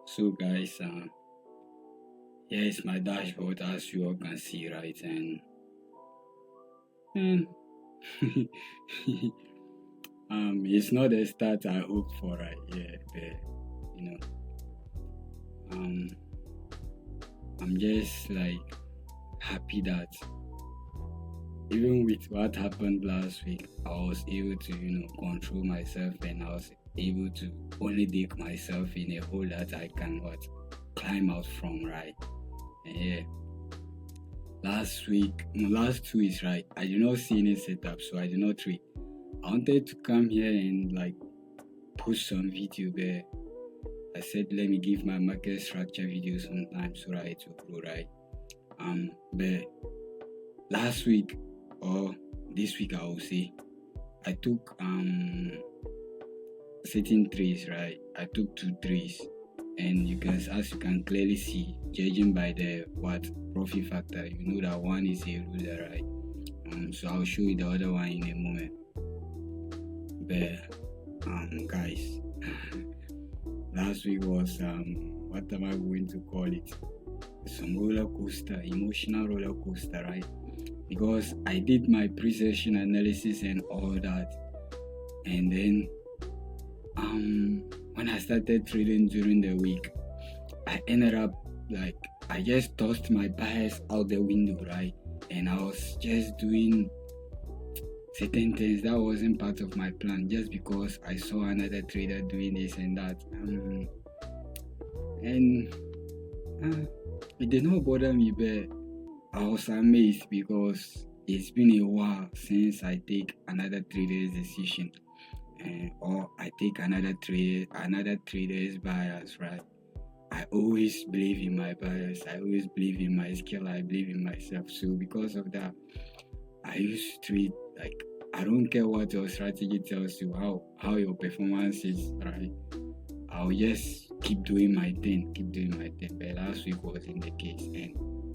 So guys, here is my dashboard as you all can see, right? And it's not the start I hoped for, right? Yeah, but you know, um, I'm just like happy that even with what happened last week, I was able to control myself, and I was able to only dig myself in a hole that I can climb out from, right? And yeah, last 2 weeks, right? I did not see any setup, so I did not read. I wanted to come here and post some video, but I said let me give my market structure video some time so that it will grow, right? But last week or this week, I will say, I took certain trees, right? I took 2 trees, and as you can clearly see, judging by the profit factor, you know that one is a loser, right? So I'll show you the other one in a moment. But guys, last week was what am I going to call it? Some roller coaster, emotional roller coaster, right? Because I did my pre-session analysis and all that, and then when I started trading during the week, I ended up I just tossed my bias out the window, right? And I was just doing certain things that wasn't part of my plan just because I saw another trader doing this and that. And it did not bother me, but I was amazed because it's been a while since I take another trader's decision, or I take another trader's bias, right? I always believe in my bias. I always believe in my skill. I believe in myself. So because of that, I used to treat I don't care what your strategy tells you, how your performance is, right? I'll just keep doing my thing. But last week wasn't the case, and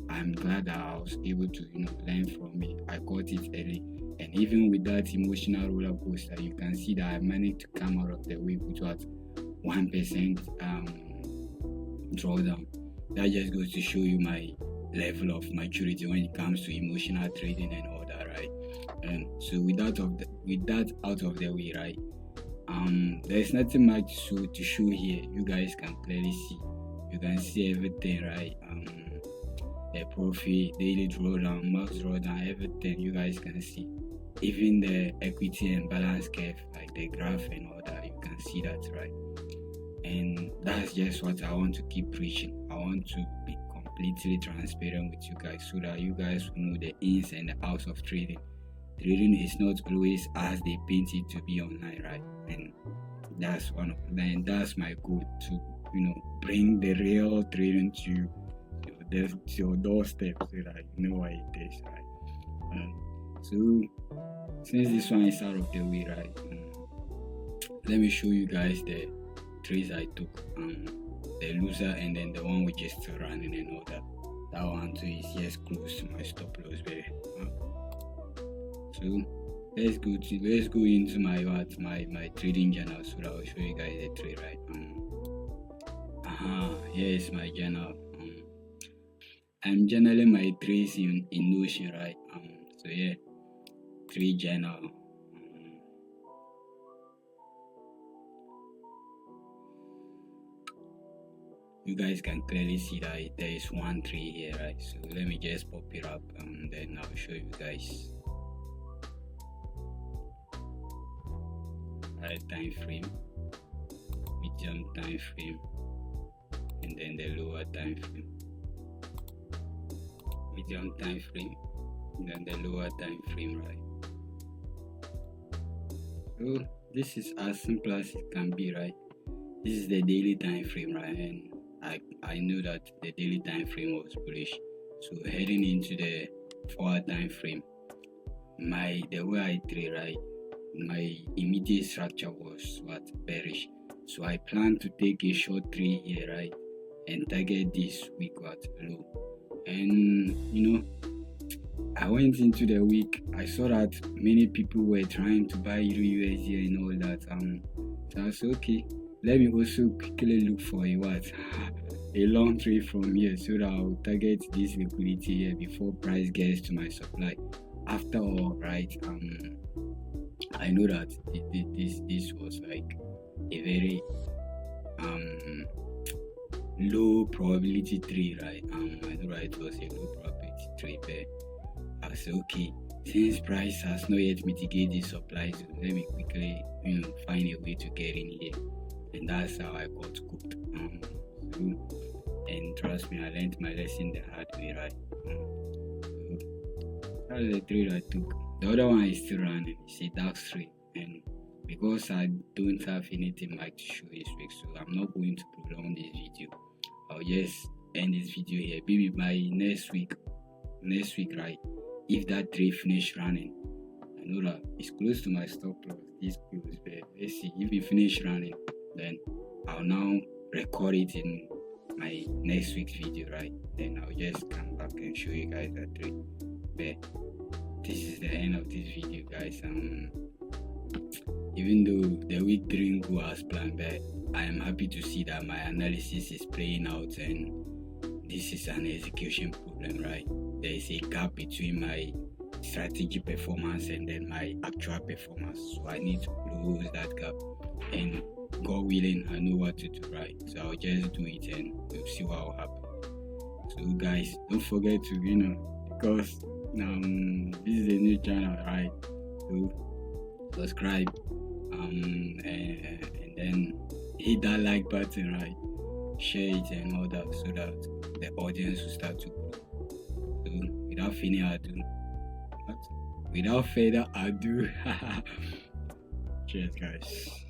I'm glad that I was able to learn from it. I caught it early, and even with that emotional roller coaster, you can see that I managed to come out of the week with 1% drawdown. That just goes to show you my level of maturity when it comes to emotional trading and all that, right? So with that out of the way, right? There's nothing much to show here. You guys can clearly see. You can see everything, right? The profit, daily drawdown, max drawdown, everything you guys can see. Even the equity and balance curve, like the graph and all that, you can see that, right? And that's just what I want to keep preaching. I want to be completely transparent with you guys so that you guys will know the ins and the outs of trading. Trading is not always as they paint it to be online, right? And that's my goal, to bring the real trading to your doorstep so that you know what it is, right? So since this one is out of the way, right, let me show you guys the trades I took, the loser and then the one which is still running and all that. That one too is just close to my stop loss, baby. So let's go into my trading journal so that I'll show you guys the trade, right? Here is my journal. I'm journaling my trades in Notion, right? So yeah, trade journal. You guys can clearly see that there is one trade here, right? So let me just pop it up and then I'll show you guys. Right time frame, medium time frame, and then the lower time frame. Medium time frame, and then the lower time frame, right? So this is as simple as it can be, right? This is the daily time frame, right? And I knew that the daily time frame was bullish. So heading into the 4-hour time frame, the way I trade, right, my immediate structure was bearish. So I plan to take a short trade here, right, and target this week low. And I went into the week, I saw that many people were trying to buy USD and all that. So I said, okay, let me also quickly look for a what a long trade from here so that I'll target this liquidity here before price gets to my supply. After all, right, I know that this was like a very um low probability trade, right? I know that it was a low probability trade, but I said, okay, since price has not yet mitigated the supply, so let me quickly, find a way to get in here, and that's how I got cooked. And trust me, I learned my lesson the hard way, right? So that's the trade I took. The other one is still running. It's a dark trade, and because I don't have anything like to show this week, so I'm not going to prolong this video. I'll just end this video here. Maybe by next week, right? If that trade finish running, I know that it's close to my stop loss. This close, but let's see if it finish running, then I'll now record it in my next week's video, right? Then I'll just come back and show you guys that trade. But this is the end of this video, guys. Even though the week didn't go as planned, but I am happy to see that my analysis is playing out, and this is an execution problem, right? There is a gap between my strategy performance and then my actual performance, so I need to close that gap, and God willing, I know what to do, right? So I'll just do it and we'll see what will happen. So guys, don't forget to because this is a new channel, right? So subscribe and then hit that like button, right? Share it and all that, so that the audience will start to grow. So without further ado, cheers guys.